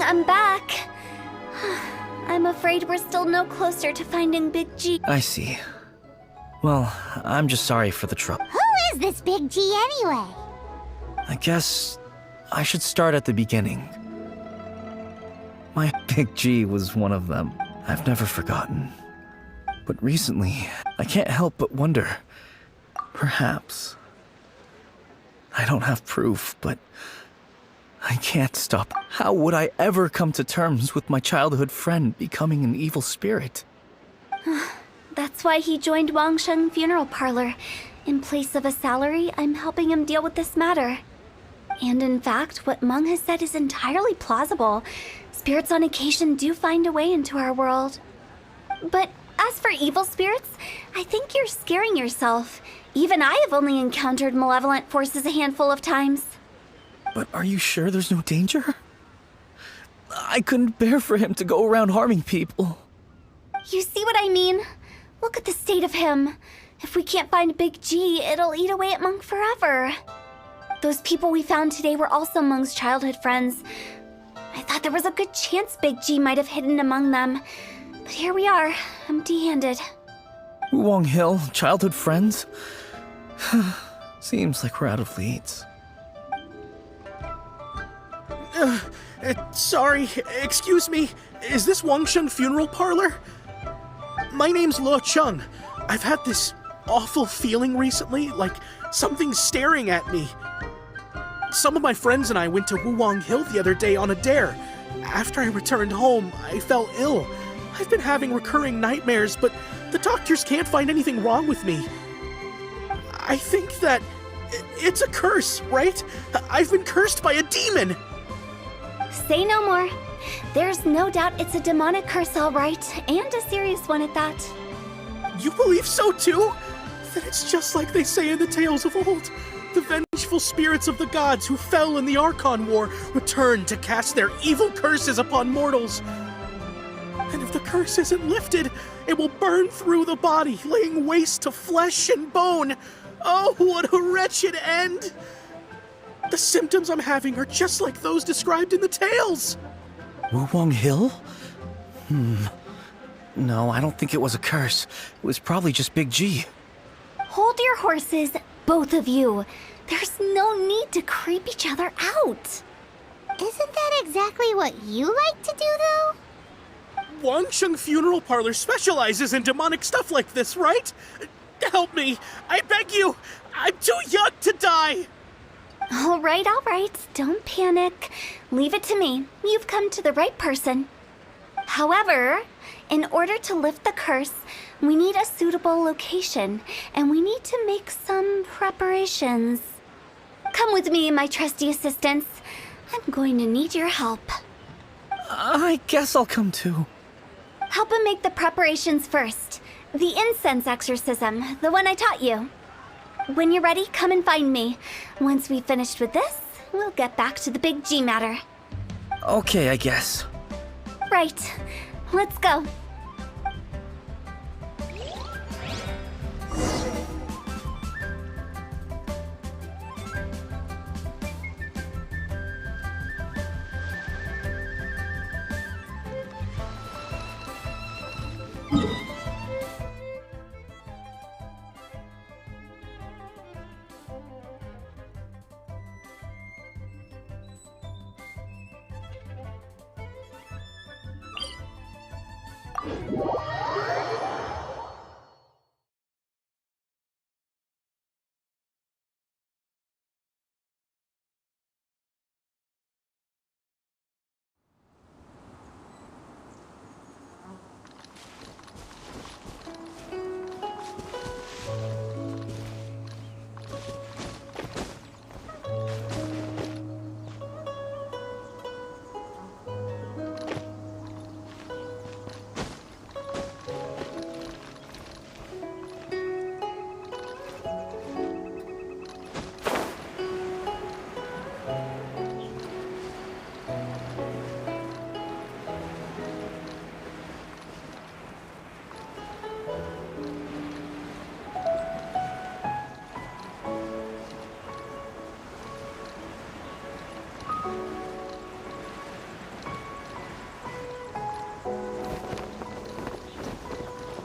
I'm back. I'm afraid we're still no closer to finding Big G. I see. Well, I'm just sorry for the trouble. Who is this Big G anyway? I guess I should start at the beginning. My Big G was one of them. I've never forgotten. But recently, I can't help but wonder. Perhaps. I don't have proof, but I can't stop. How would I ever come to terms with my childhood friend becoming an evil spirit? That's why he joined Wangsheng Funeral Parlor. In place of a salary, I'm helping him deal with this matter. And in fact, what Meng has said is entirely plausible. Spirits on occasion do find a way into our world. But as for evil spirits, I think you're scaring yourself. Even I have only encountered malevolent forces a handful of times. But are you sure there's no danger? I couldn't bear for him to go around harming people. You see what I mean? Look at the state of him. If we can't find Big G, it'll eat away at Meng forever. Those people we found today were also Meng's childhood friends. I thought there was a good chance Big G might have hidden among them. But here we are, empty-handed. Wulong Hill, childhood friends? Seems like we're out of leads. Sorry, excuse me. Is this Wangsheng Funeral Parlor? My name's Luo Chung. I've had this awful feeling recently, like something's staring at me. Some of my friends and I went to Wulong Hill the other day on a dare. After I returned home, I fell ill. I've been having recurring nightmares, but the doctors can't find anything wrong with me. I think that it's a curse, right? I've been cursed by a demon! Say no more. There's no doubt it's a demonic curse, all right, and a serious one at that. You believe so too? Then it's just like they say in the tales of old. The vengeful spirits of the gods who fell in the Archon War return to cast their evil curses upon mortals. And if the curse isn't lifted, it will burn through the body, laying waste to flesh and bone. Oh, what a wretched end! The symptoms I'm having are just like those described in the tales. Wulwang Hill? No, I don't think it was a curse. It was probably just Big G. Hold your horses, both of you. There's no need to creep each other out. Isn't that exactly what you like to do, though? Wangsheng Funeral Parlor specializes in demonic stuff like this, right? Help me! I beg you! I'm too young to die! All right. Don't panic. Leave it to me. You've come to the right person. However, in order to lift the curse, we need a suitable location, and we need to make some preparations. Come with me, my trusty assistants. I'm going to need your help. I guess I'll come too. Help him make the preparations first. The incense exorcism, the one I taught you. When you're ready, come and find me. Once we've finished with this, we'll get back to the Big G matter. Okay, I guess. Right. Let's go.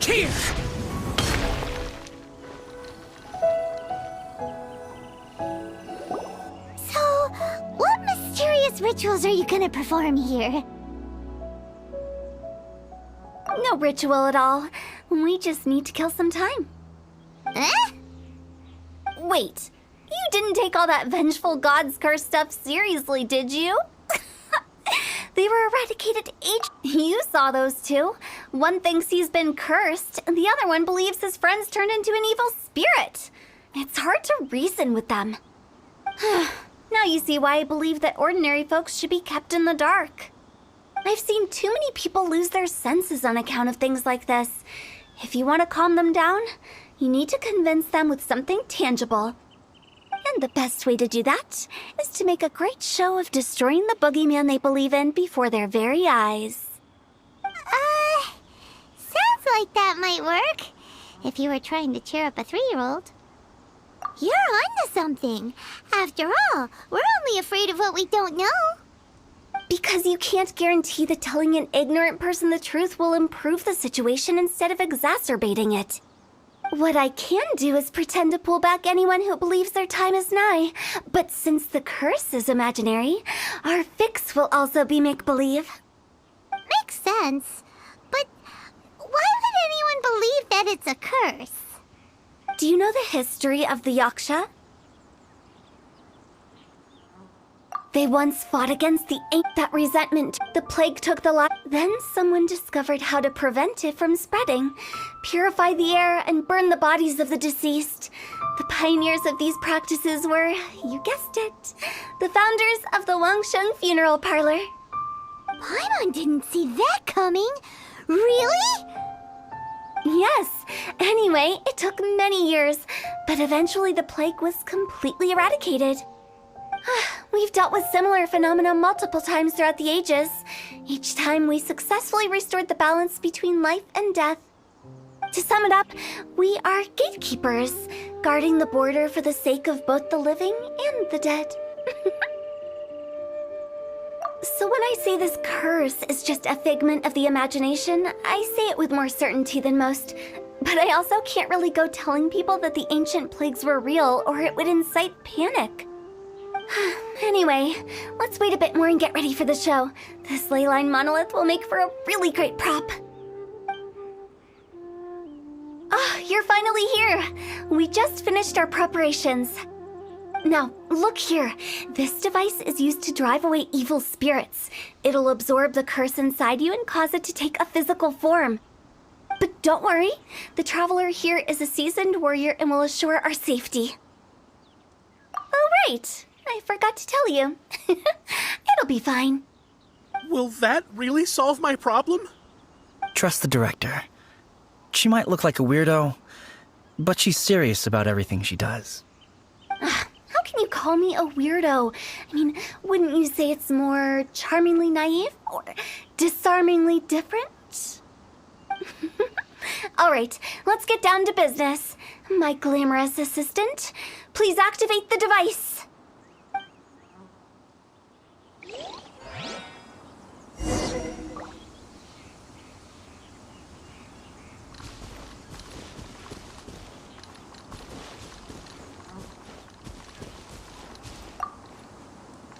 Here! So, what mysterious rituals are you gonna perform here? No ritual at all. We just need to kill some time. Eh? Wait, you didn't take all that vengeful god's curse stuff seriously, did you? They were eradicated You saw those two. One thinks he's been cursed, and the other one believes his friend's turned into an evil spirit. It's hard to reason with them. Now you see why I believe that ordinary folks should be kept in the dark. I've seen too many people lose their senses on account of things like this. If you want to calm them down, you need to convince them with something tangible. And the best way to do that is to make a great show of destroying the boogeyman they believe in before their very eyes. Sounds like that might work. If you were trying to cheer up a 3-year-old. You're onto something. After all, we're only afraid of what we don't know. Because you can't guarantee that telling an ignorant person the truth will improve the situation instead of exacerbating it. What I can do is pretend to pull back anyone who believes their time is nigh. But since the curse is imaginary, our fix will also be make-believe. Makes sense. But why would anyone believe that it's a curse? Do you know the history of the Yaksha? They once fought against the that resentment. The plague took the life. Then someone discovered how to prevent it from spreading, purify the air, and burn the bodies of the deceased. The pioneers of these practices were, you guessed it, the founders of the Wangsheng Funeral Parlor. Paimon didn't see that coming. Really? Yes. Anyway, it took many years, But eventually the plague was completely eradicated. We've dealt with similar phenomena multiple times throughout the ages. Each time we successfully restored the balance between life and death. To sum it up, we are gatekeepers, guarding the border for the sake of both the living and the dead. So when I say this curse is just a figment of the imagination, I say it with more certainty than most. But I also can't really go telling people that the ancient plagues were real, or it would incite panic. Anyway, let's wait a bit more and get ready for the show. This leyline monolith will make for a really great prop. Ah, you're finally here! We just finished our preparations. Now, look here. This device is used to drive away evil spirits. It'll absorb the curse inside you and cause it to take a physical form. But don't worry, the traveler here is a seasoned warrior and will assure our safety. Oh, right. I forgot to tell you. It'll be fine. Will that really solve my problem? Trust the director. She might look like a weirdo, but she's serious about everything she does. How can you call me a weirdo? I mean, wouldn't you say it's more charmingly naive or disarmingly different? All right, let's get down to business. My glamorous assistant, please activate the device.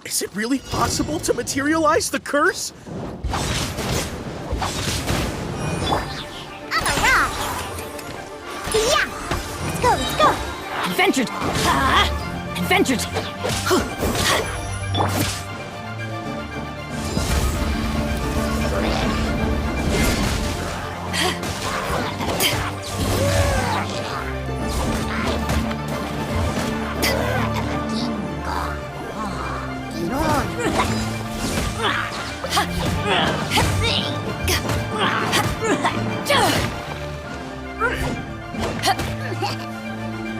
Is it really possible to materialize the curse? I'm a rock! Yeah! Let's go! Adventured! Adventured!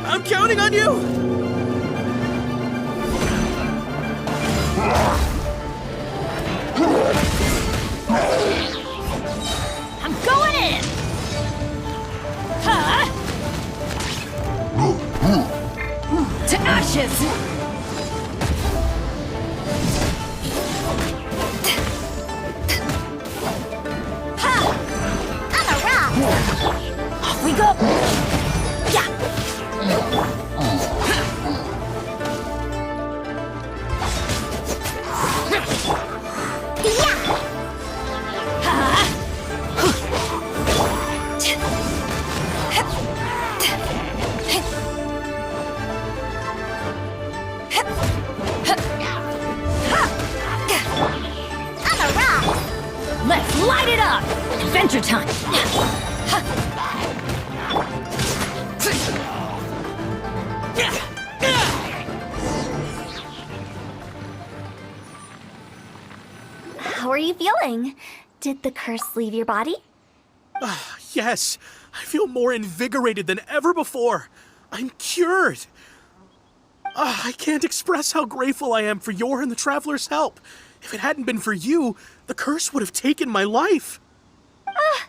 I'm counting on you! I'm going in! To ashes! I'm a rock! Off we go! Yeah! I'm a rock! Let's light it up! Adventure time! How are you feeling? Did the curse leave your body? Yes, I feel more invigorated than ever before. I'm cured. I can't express how grateful I am for your and the Traveler's help. If it hadn't been for you, the curse would have taken my life.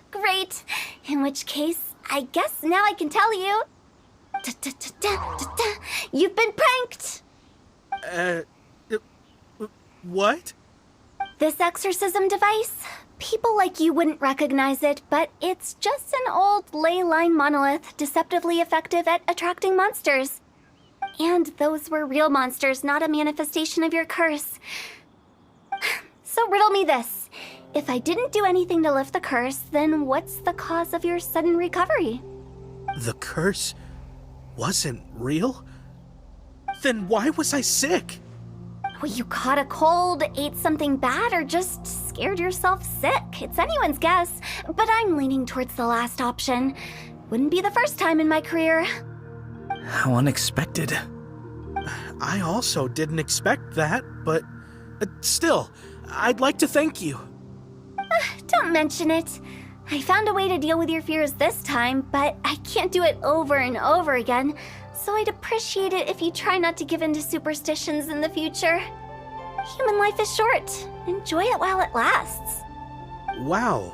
Great. In which case, I guess now I can tell you. You've been pranked! What? This exorcism device, people like you wouldn't recognize it, but it's just an old ley line monolith deceptively effective at attracting monsters. And those were real monsters, not a manifestation of your curse. So riddle me this. If I didn't do anything to lift the curse, then what's the cause of your sudden recovery? The curse wasn't real? Then why was I sick? Well, you caught a cold, ate something bad, or just scared yourself sick. It's anyone's guess, but I'm leaning towards the last option. Wouldn't be the first time in my career. How unexpected. I also didn't expect that, but still, I'd like to thank you. Don't mention it. I found a way to deal with your fears this time, but I can't do it over and over again. so I'd appreciate it if you try not to give in to superstitions in the future. Human life is short. Enjoy it while it lasts. Wow,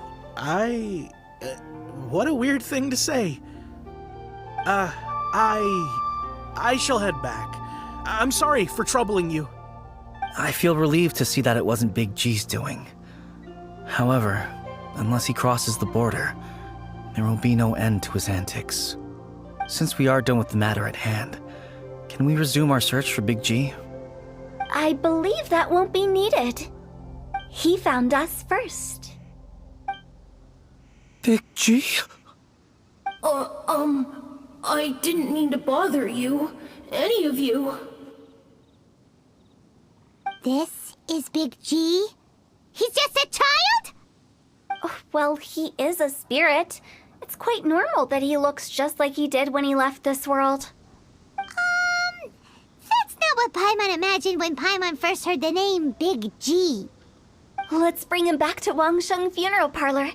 what a weird thing to say. I shall head back. I'm sorry for troubling you. I feel relieved to see that it wasn't Big G's doing. However, unless he crosses the border, there will be no end to his antics. Since we are done with the matter at hand, can we resume our search for Big G? I believe that won't be needed. He found us first. Big G? I didn't mean to bother you. Any of you. This is Big G? He's just a child? Oh, well, he is a spirit. It's quite normal that he looks just like he did when he left this world. That's not what Paimon imagined when Paimon first heard the name Big G. Let's bring him back to Wangsheng Funeral Parlor.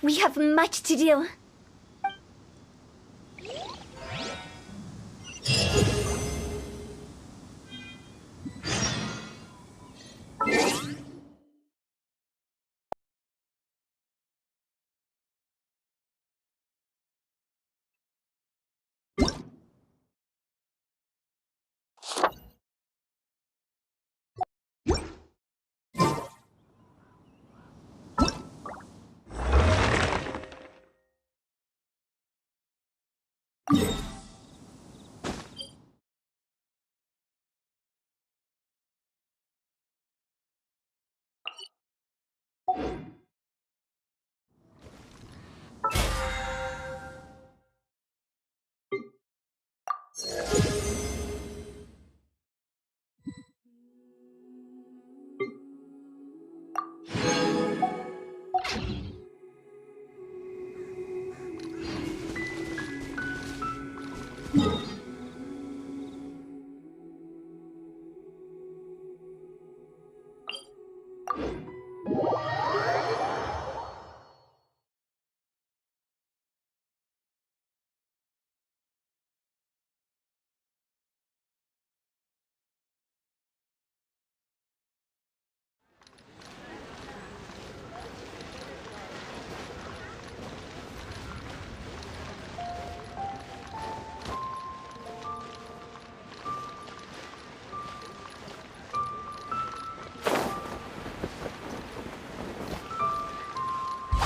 We have much to do.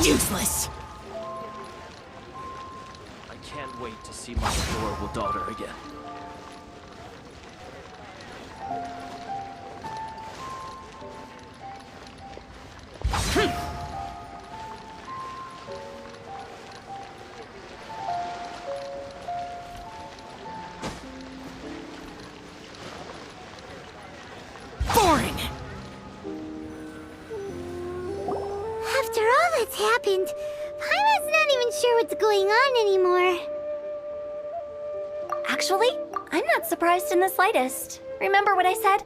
Useless. I can't wait to see my adorable daughter again. Boring. After all that's happened, Paimon's not even sure what's going on anymore. Actually, I'm not surprised in the slightest. Remember what I said?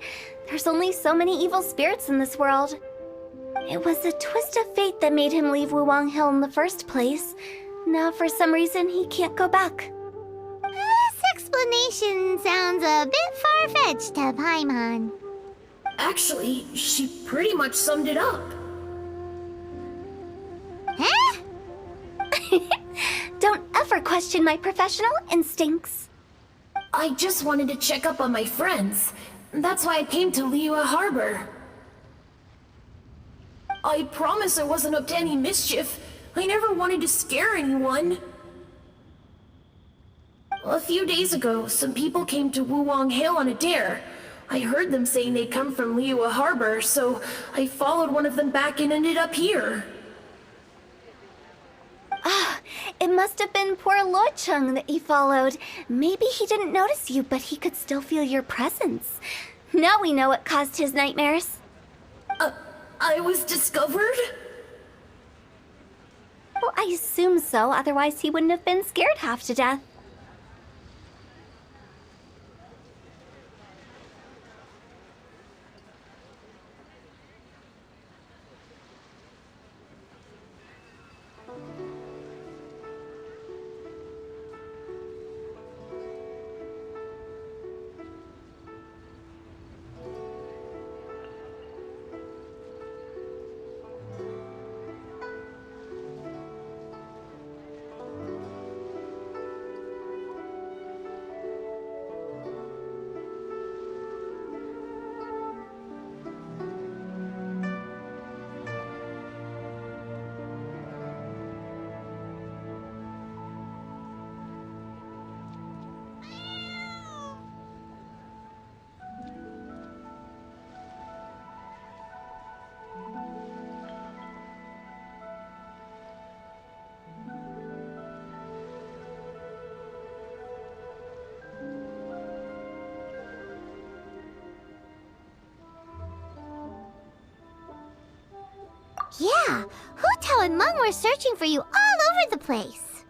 There's only so many evil spirits in this world. It was a twist of fate that made him leave Wuwang Hill in the first place. Now, for some reason, he can't go back. This explanation sounds a bit far-fetched to Paimon. Actually, she pretty much summed it up. Huh? Don't ever question my professional instincts. I just wanted to check up on my friends. That's why I came to Liyue Harbor. I promise I wasn't up to any mischief. I never wanted to scare anyone. A few days ago, some people came to Wuwang Hill on a dare. I heard them saying they'd come from Liyue Harbor, so I followed one of them back and ended up here. It must have been poor Lo Chung that you followed. Maybe he didn't notice you, but he could still feel your presence. Now we know what caused his nightmares. I was discovered? Well, I assume so, otherwise he wouldn't have been scared half to death. Yeah, Hu and Meng were searching for you all over the place.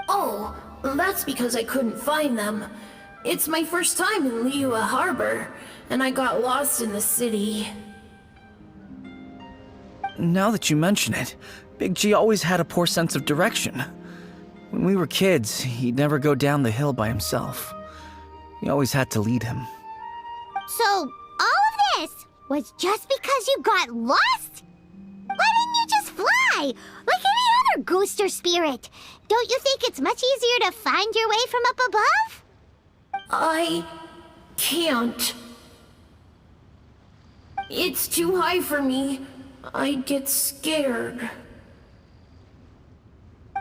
Oh, that's because I couldn't find them. It's my first time in Liyue Harbor, and I got lost in the city. Now that you mention it, Big G always had a poor sense of direction. When we were kids, he'd never go down the hill by himself. We always had to lead him. So, all of this was just because you got lost? Why didn't you just fly? Like any other ghost or spirit? Don't you think it's much easier to find your way from up above? I can't. It's too high for me. I'd get scared.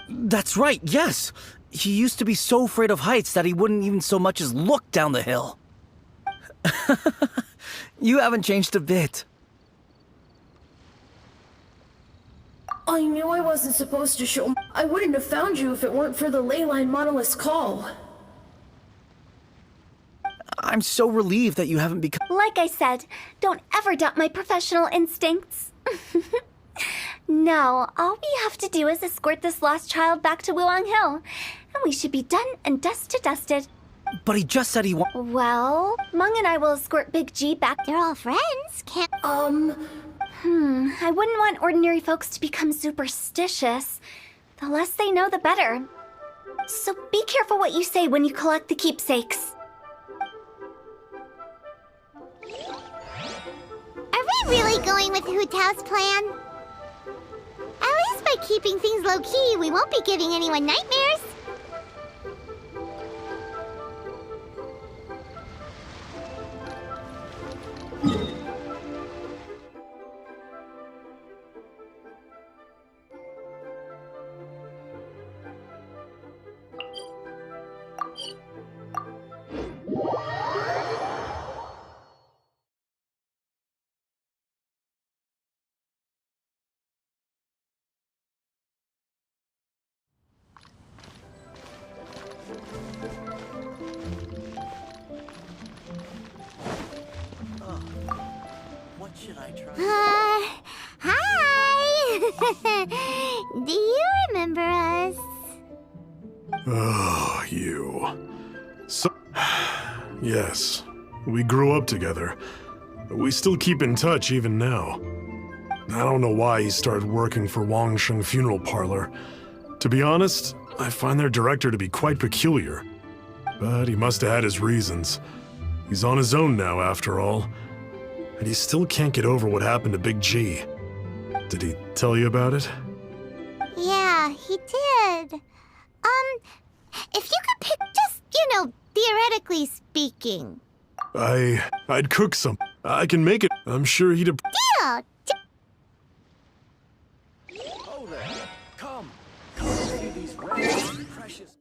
That's right, yes! He used to be so afraid of heights that he wouldn't even so much as look down the hill. You haven't changed a bit. I knew I wasn't supposed to show. I wouldn't have found you if it weren't for the Leyline Monolith's call. I'm so relieved that you haven't become— Like I said, don't ever doubt my professional instincts. Now, all we have to do is escort this lost child back to Wuang Hill, and we should be done and dust to dusted. But he just said he wa— Well, Meng and I will escort Big G back. They're all friends, can't... I wouldn't want ordinary folks to become superstitious. The less they know, the better. So be careful what you say when you collect the keepsakes. Are we really going with Hu Tao's plan? At least by keeping things low-key, we won't be giving anyone nightmares. What should I try? Hi! Do you remember us? Oh, you. So, yes, we grew up together. We still keep in touch even now. I don't know why he started working for Wangsheng Funeral Parlor. To be honest, I find their director to be quite peculiar. But he must have had his reasons. He's on his own now, after all. And he still can't get over what happened to Big G. Did he tell you about it? Yeah, he did. If you could pick just, theoretically speaking. I'd cook some. I can make it. I'm sure he'd... Deal! Oh there! Come! Come and see these rare and precious...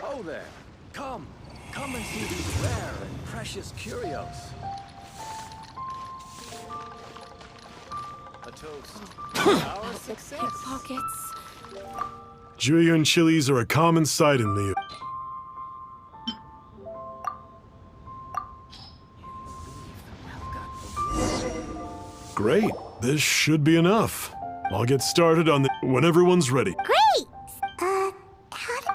Oh there! Come! Come and see these rare and precious curios. A toast to our success. Pickpockets. Jueyun chilies are a common sight in Liyue. Great. This should be enough. I'll get started on the... when everyone's ready. Great! How do...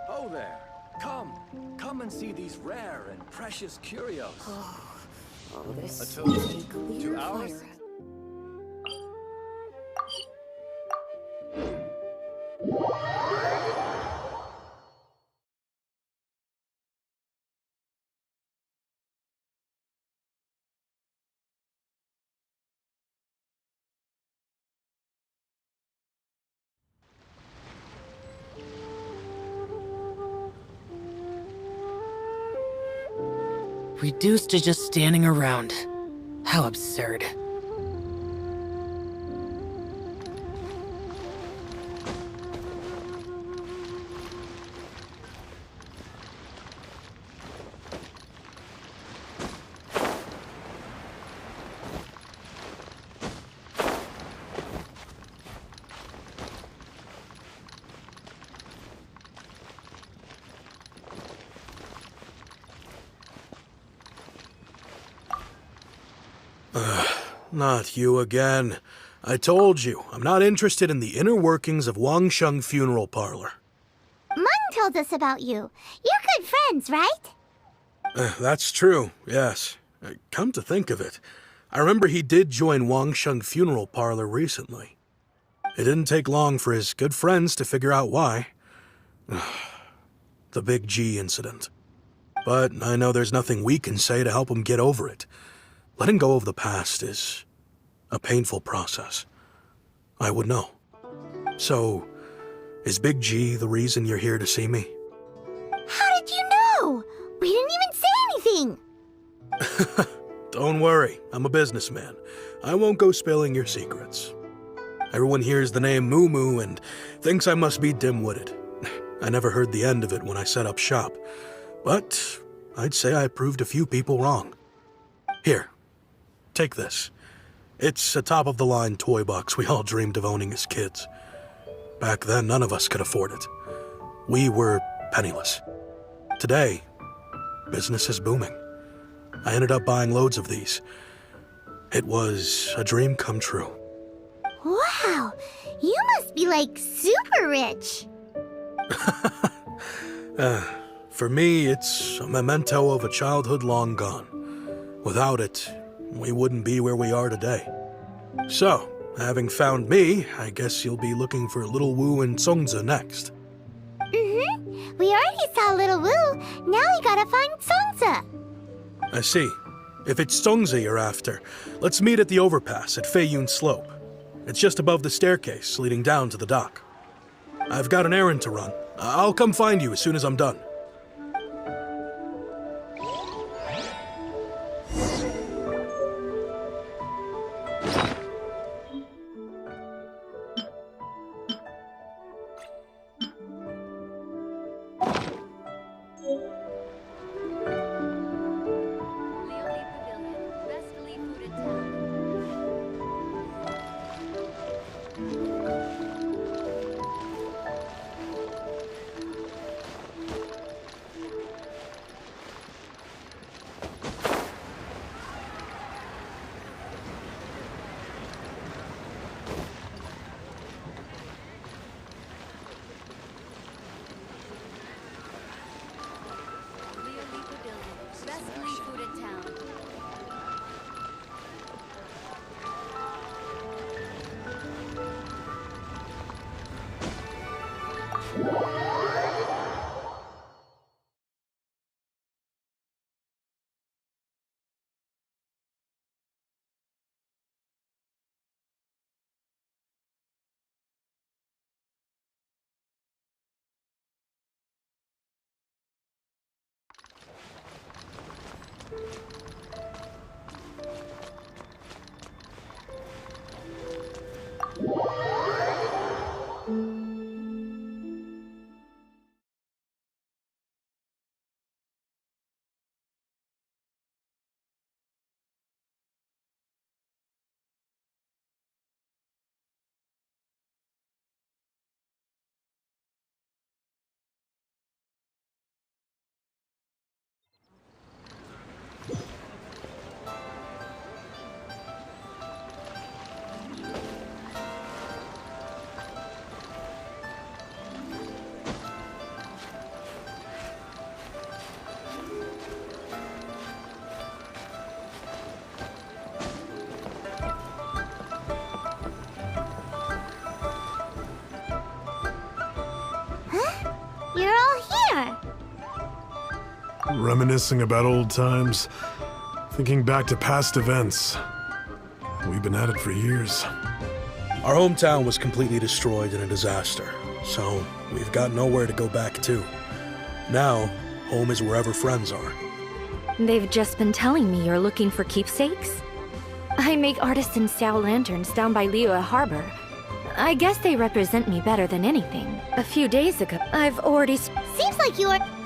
Oh there! Come! Come and see these rare and precious curios. Oh, this A toast is a clear to our fire. Reduced to just standing around. How absurd. Not you again. I told you, I'm not interested in the inner workings of Wangsheng Funeral Parlor. Mung told us about you. You're good friends, right? That's true, yes. Come to think of it, I remember he did join Wangsheng Funeral Parlor recently. It didn't take long for his good friends to figure out why. The Big G incident. But I know there's nothing we can say to help him get over it. Letting go of the past is a painful process. I would know. So, is Big G the reason you're here to see me? How did you know? We didn't even say anything. Don't worry, I'm a businessman. I won't go spilling your secrets. Everyone hears the name Moo Moo and thinks I must be dim-witted. I never heard the end of it when I set up shop. But I'd say I proved a few people wrong. Here, take this. It's a top-of-the-line toy box we all dreamed of owning as kids. Back then, none of us could afford it. We were penniless. Today, business is booming. I ended up buying loads of these. It was a dream come true. Wow, you must be like super rich. For me, it's a memento of a childhood long gone. Without it, we wouldn't be where we are today. So, having found me, I guess you'll be looking for Little Wu and Songza next. Mm-hmm. We already saw Little Wu. Now we gotta find Songza. I see. If it's Songza you're after, let's meet at the overpass at Feiyun Slope. It's just above the staircase leading down to the dock. I've got an errand to run. I'll come find you as soon as I'm done. You're all here. Reminiscing about old times, thinking back to past events. We've been at it for years. Our hometown was completely destroyed in a disaster, so we've got nowhere to go back to. Now, home is wherever friends are. They've just been telling me you're looking for keepsakes. I make artisan-style lanterns down by Liyue Harbor. I guess they represent me better than anything. A few days ago, I've already... Seems like you are...